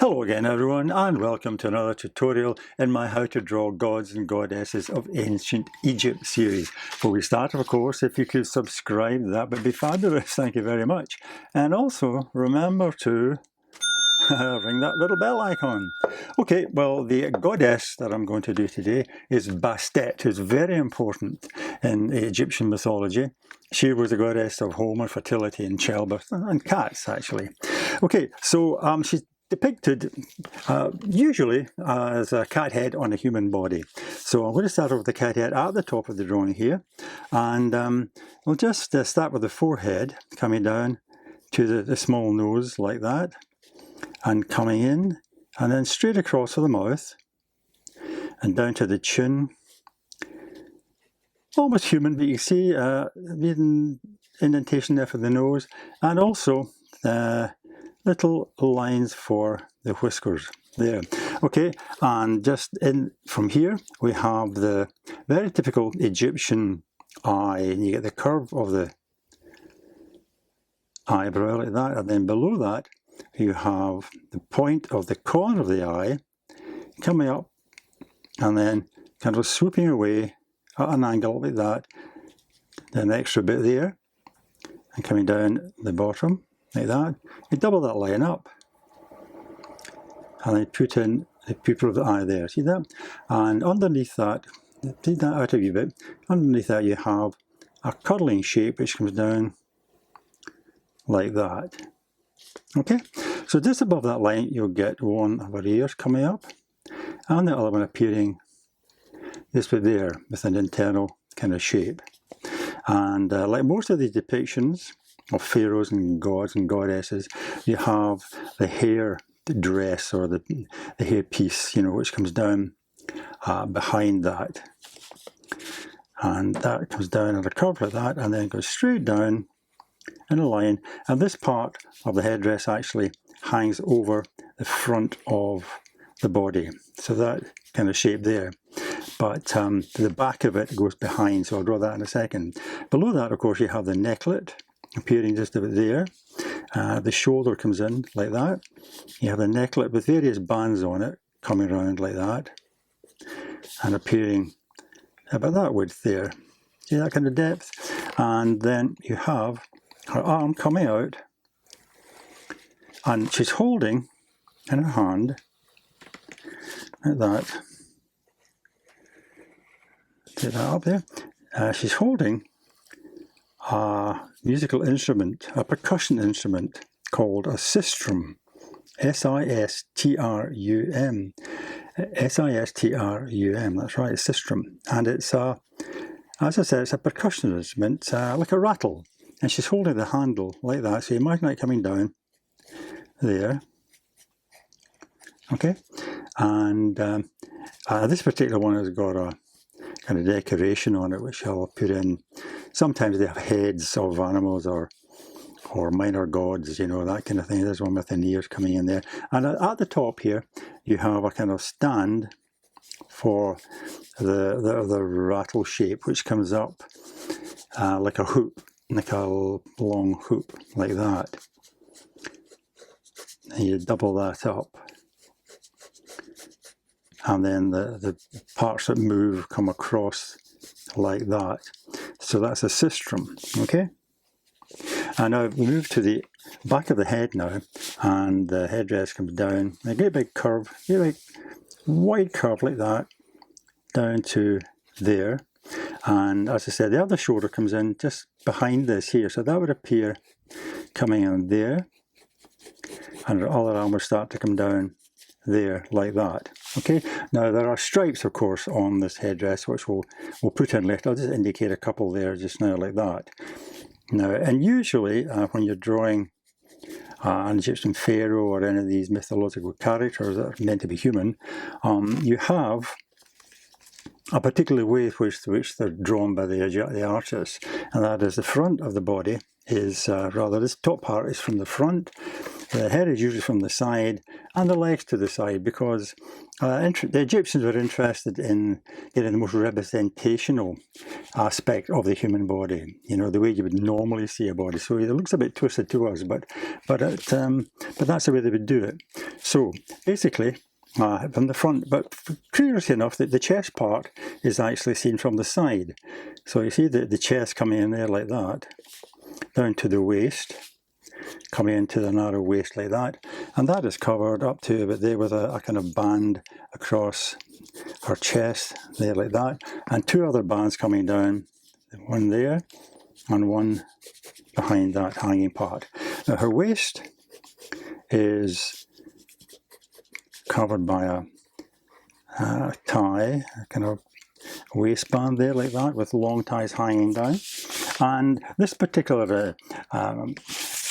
Hello again everyone, and welcome to another tutorial in my How to Draw Gods and Goddesses of Ancient Egypt series. Before we start, of course, if you could subscribe, that would be fabulous. Thank you very much. And also remember to ring that little bell icon. Okay, well, the goddess that I'm going to do today is Bastet, who's very important in Egyptian mythology. She was the goddess of home and fertility and childbirth, and cats, actually. Okay, so she's depicted usually as a cat head on a human body. So I'm going to start off with the cat head at the top of the drawing here, and we'll just start with the forehead, coming down to the small nose like that, and coming in, and then straight across to the mouth, and down to the chin. Almost human, but you see the indentation there for the nose, and also little lines for the whiskers there. Okay, and just in from here we have the very typical Egyptian eye, and you get the curve of the eyebrow like that, and then below that you have the point of the corner of the eye coming up and then kind of swooping away at an angle like that, an extra bit there, and coming down the bottom like that. You double that line up and then put in the pupil of the eye there, see that? And underneath that, take that out a wee bit, underneath that you have a curling shape which comes down like that. Okay, so just above that line you'll get one of our ears coming up and the other one appearing this bit there with an internal kind of shape. And like most of these depictions of pharaohs and gods and goddesses, you have the hair dress or the hair piece, you know, which comes down behind that, and that comes down at a curve like that, and then goes straight down in a line. And this part of the headdress actually hangs over the front of the body, so that kind of shape there. But the back of it goes behind, so I'll draw that in a second. Below that, of course, you have the necklet appearing just about there. The shoulder comes in like that. You have a necklet with various bands on it coming around like that and appearing about that width there. See that kind of depth? And then you have her arm coming out, and she's holding in her hand like that. Take that up there. She's holding a musical instrument, a percussion instrument called a sistrum. S-I-S-T-R-U-M. S-I-S-T-R-U-M, that's right, sistrum. And it's a, as I said, it's a percussion instrument, like a rattle. And she's holding the handle like that, so you imagine it coming down there. Okay, and this particular one has got a kind of decoration on it, which I'll put in. Sometimes they have heads of animals or minor gods, you know, that kind of thing. There's one with the ears coming in there. And at the top here, you have a kind of stand for the rattle shape, which comes up like a hoop, like a long hoop, like that. And you double that up. And then the parts that move come across like that. So that's a sistrum, okay? And now we move to the back of the head now, and the headdress comes down, a great big curve, a big wide curve like that, down to there. And as I said, the other shoulder comes in just behind this here, so that would appear coming in there, and the other arm will start to come down there like that. Okay, now there are stripes, of course, on this headdress, which we'll put in later. I'll just indicate a couple there just now like that. Now, and usually when you're drawing an Egyptian pharaoh or any of these mythological characters that are meant to be human, you have a particular way in which they're drawn by the artists, and that is the front of the body is rather, this top part is from the front, The head is usually from the side and the legs to the side, because the Egyptians were interested in getting the most representational aspect of the human body, you know, the way you would normally see a body. So it looks a bit twisted to us, but that's the way they would do it. So basically, from the front, but curiously enough, the chest part is actually seen from the side. So you see the chest coming in there like that, down to the waist, coming into the narrow waist like that, and that is covered up to about there with a kind of band across her chest there like that, and two other bands coming down, one there and one behind that hanging part. Now her waist is covered by a tie, a kind of waistband there like that, with long ties hanging down. And this particular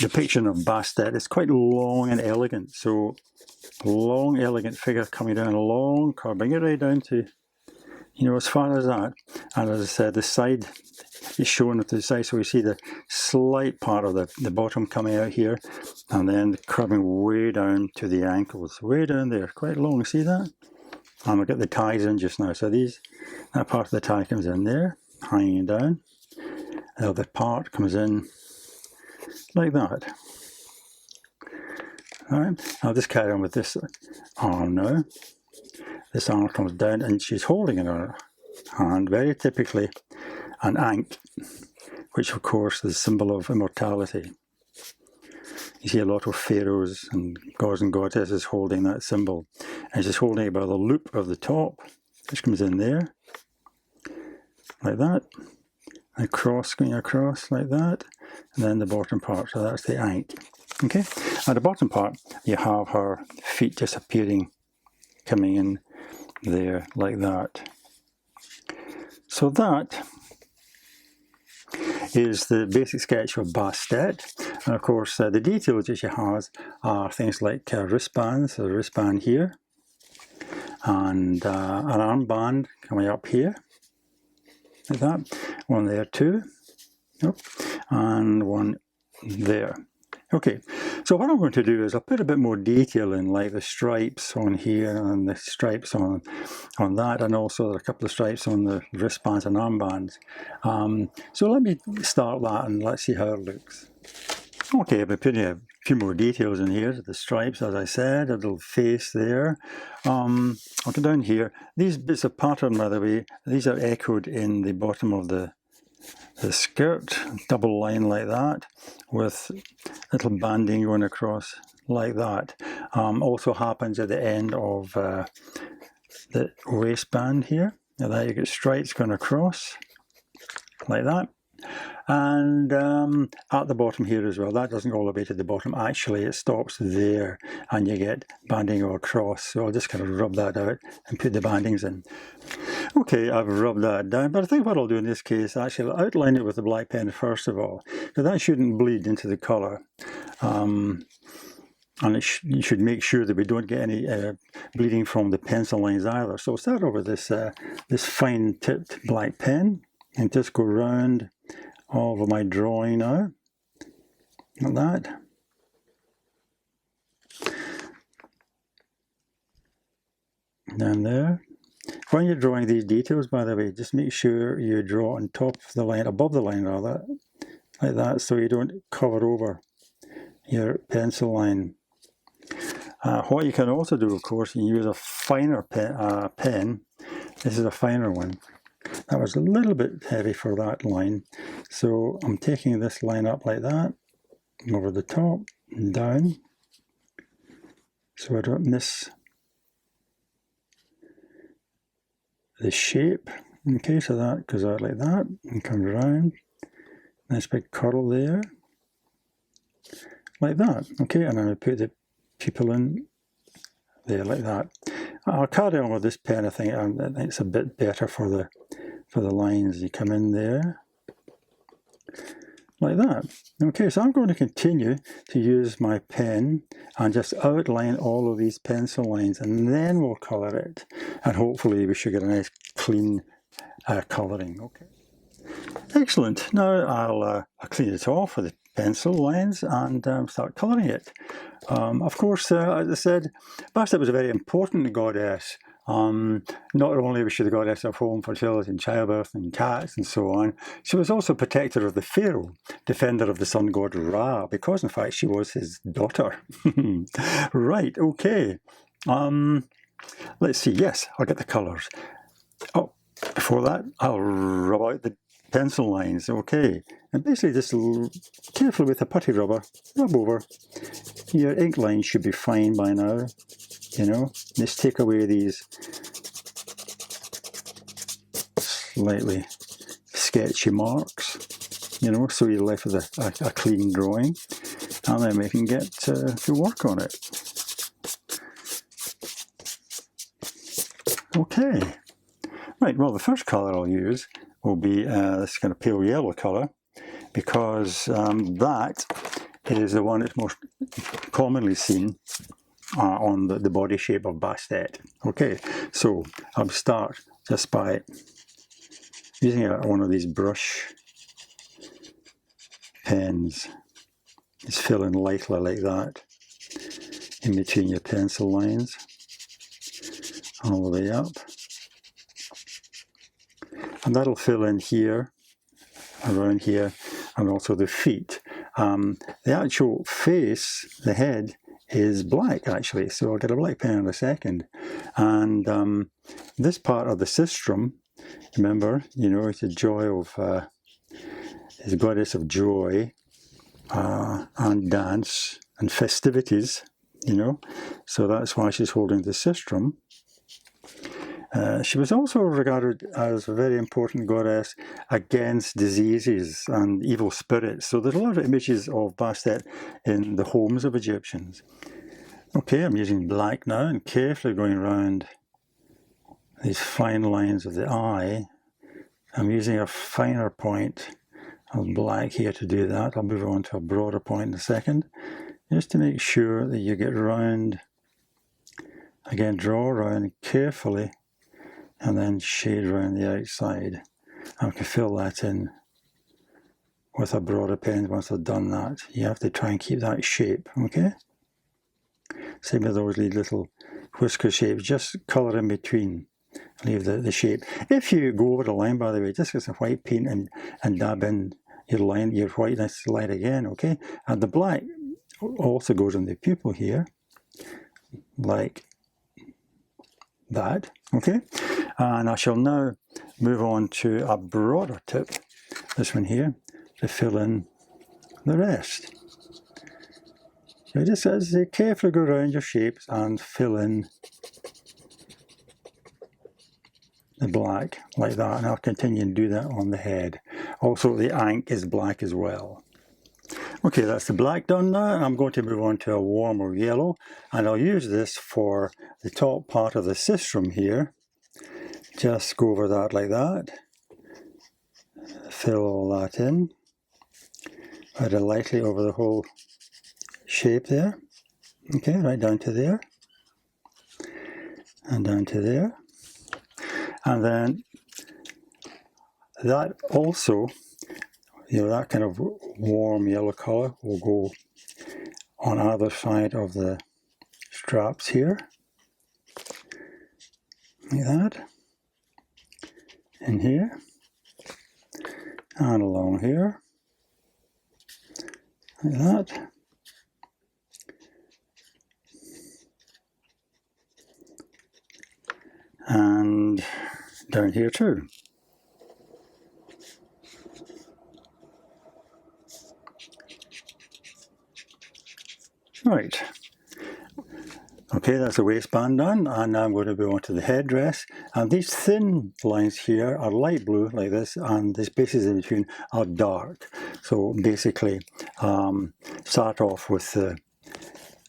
depiction of Bastet is quite long and elegant. So long, elegant figure coming down a long curve, bring it right down to, you know, as far as that. And as I said, the side is shown to the side, so we see the slight part of the bottom coming out here, and then curving way down to the ankles, way down there, quite long. See that? And we'll get the ties in just now. So that part of the tie comes in there, hanging down. The other part comes in like that. Alright, I'll just carry on with this arm now. This arm comes down and she's holding in her hand, very typically, an ankh, which of course is a symbol of immortality. You see a lot of pharaohs and gods and goddesses holding that symbol. And she's holding it by the loop of the top, which comes in there, like that. And going across like that. And then the bottom part, so that's the ankh. Okay, at the bottom part, you have her feet just appearing, coming in there like that. So that is the basic sketch of Bastet. And of course, the details that she has are things like wristbands, a wristband here, and an armband coming up here, like that. One there too, and one there. Okay, so what I'm going to do is I'll put a bit more detail in, like the stripes on here and the stripes on that, and also a couple of stripes on the wristbands and armbands. So let me start that and let's see how it looks. Okay, I've been putting a few more details in here. The stripes, as I said, a little face there. I'll go down here. These bits of pattern, by the way, these are echoed in the bottom of the skirt, double line like that, with little banding going across like that. Also happens at the end of the waistband here. Now that you get stripes going across like that. And at the bottom here as well, that doesn't go all the way to the bottom. Actually, it stops there and you get banding across. So I'll just kind of rub that out and put the bandings in. Okay, I've rubbed that down, but I think what I'll do in this case, actually I'll outline it with the black pen first of all, because that shouldn't bleed into the colour. And you should make sure that we don't get any bleeding from the pencil lines either. So I'll start over this fine tipped black pen and just go round over my drawing now, like that. Down there. When you're drawing these details, by the way, just make sure you draw on top of the line, above the line rather, like that, so you don't cover over your pencil line. What you can also do, of course, you can use a finer pen. This is a finer one. That was a little bit heavy for that line, so I'm taking this line up like that, over the top and down, so I don't miss the shape. Okay, so that goes out like that and comes around. Nice big curl there, like that. Okay, and I put the pupil in there like that. I'll carry on with this pen. I think it's a bit better for the lines. You come in there like that. Okay, so I'm going to continue to use my pen and just outline all of these pencil lines, and then we'll colour it, and hopefully we should get a nice clean colouring. Okay, excellent. Now I'll clean it off with pencil lines and start colouring it. Of course, as I said, Bastet was a very important goddess. Not only was she the goddess of home, fertility and childbirth and cats and so on, she was also protector of the pharaoh, defender of the sun god Ra, because in fact she was his daughter. Right, okay. Let's see, yes, I'll get the colours. Oh, before that, I'll rub out the pencil lines, okay. And basically just carefully with a putty rubber, rub over. Your ink line should be fine by now, you know. Just take away these slightly sketchy marks, you know, so you're left with a clean drawing. And then we can get to work on it. Okay. Right, well, the first colour I'll use will be this kind of pale yellow colour, because that is the one that's most commonly seen on the body shape of Bastet. Okay, so I'll start just by using one of these brush pens. Just fill in lightly like that in between your pencil lines, all the way up. And that'll fill in here, around here, and also the feet. The actual face, the head, is black actually, so I'll get a black pen in a second. And this part of the sistrum, remember, you know, it's a joy of, it's a goddess of joy and dance and festivities, you know, so that's why she's holding the sistrum. She was also regarded as a very important goddess against diseases and evil spirits. So there's a lot of images of Bastet in the homes of Egyptians. Okay, I'm using black now and carefully going around these fine lines of the eye. I'm using a finer point of black here to do that. I'll move on to a broader point in a second, just to make sure that you get round. Again, draw around carefully, and then shade around the outside. I can fill that in with a broader pen once I've done that. You have to try and keep that shape, okay? Same with those little whisker shapes, just colour in between. Leave the shape. If you go over the line, by the way, just get some white paint and dab in your line, your whiteness line again, okay? And the black also goes on the pupil here, like that, okay? And I shall now move on to a broader tip, this one here, to fill in the rest. So just as you carefully go around your shapes and fill in the black like that, and I'll continue and do that on the head. Also the ink is black as well. Okay, that's the black done now, and I'm going to move on to a warmer yellow, and I'll use this for the top part of the sistrum here. Just go over that like that, fill all that in, very lightly over the whole shape there, okay, right down to there, and down to there. And then that also, you know, that kind of warm yellow colour will go on either side of the straps here, like that, in here, and along here, like that. And down here too. Right. Okay, that's the waistband done, and now I'm going to go on to the headdress. And these thin lines here are light blue, like this, and the spaces in between are dark. So basically, start off with the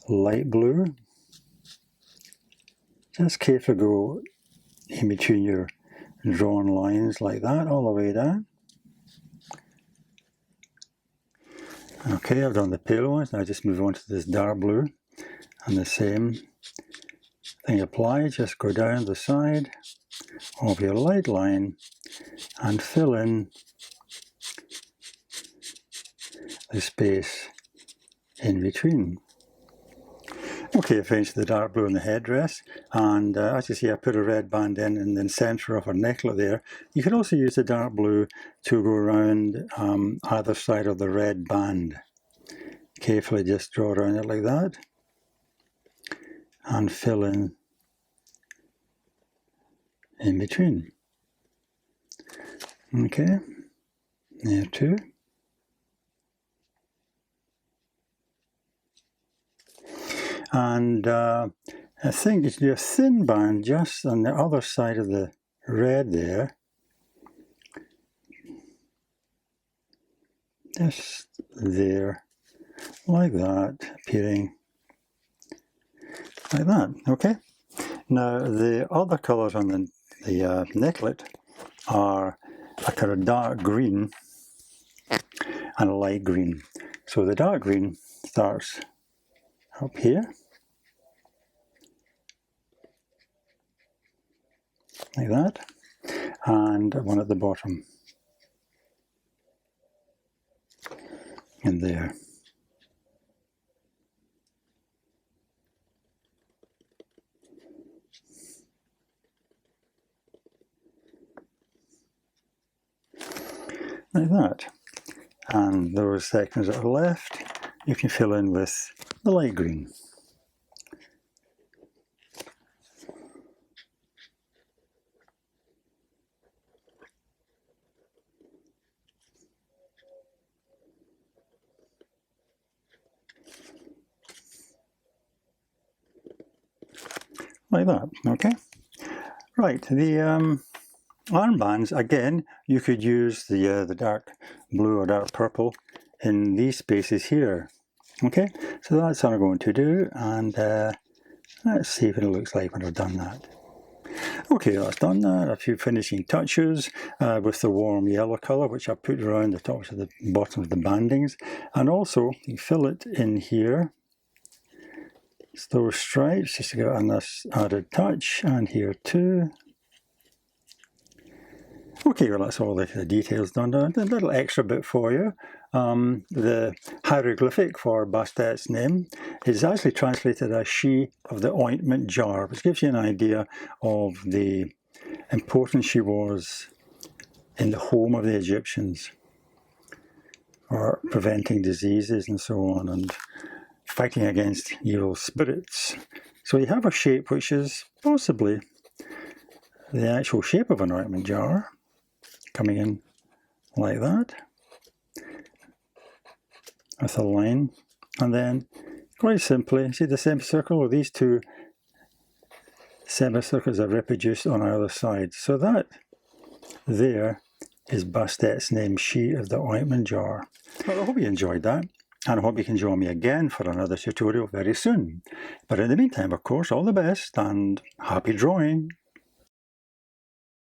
light blue. Just carefully go in between your drawn lines like that, all the way down. Okay, I've done the pale ones, now just move on to this dark blue, and the same thing applies, just go down the side of your light line and fill in the space in between. Okay, I finished the dark blue in the headdress, and as you see, I put a red band in the centre of her necklet there. You can also use the dark blue to go around either side of the red band. Carefully just draw around it like that, and fill in between. Okay, there too. And I think you should do a thin band just on the other side of the red there. Just there, like that, appearing like that, okay? Now the other colours on the necklet are a kind of dark green and a light green. So the dark green starts up here, like that, and one at the bottom, and there. Like that. And those sections that are left, you can fill in with the light green. Like that, okay? Right, the armbands, again, you could use the dark blue or dark purple in these spaces here. Okay, so that's what I'm going to do, and let's see what it looks like when I've done that. Okay, that's done that. A few finishing touches with the warm yellow colour, which I put around the tops of the bottom of the bandings, and also you fill it in here. It's those stripes, just to give it a nice added touch, and here too. Okay, well that's all the details done. A little extra bit for you. The hieroglyphic for Bastet's name is actually translated as she of the ointment jar, which gives you an idea of the importance she was in the home of the Egyptians, for preventing diseases and so on, and fighting against evil spirits. So you have a shape which is possibly the actual shape of an ointment jar, coming in like that, with a line, and then quite simply, see the semicircle, or these two semicircles are reproduced on either side. So that there is Bastet's name, she of the ointment jar. Well, I hope you enjoyed that, and I hope you can join me again for another tutorial very soon. But in the meantime, of course, all the best and happy drawing!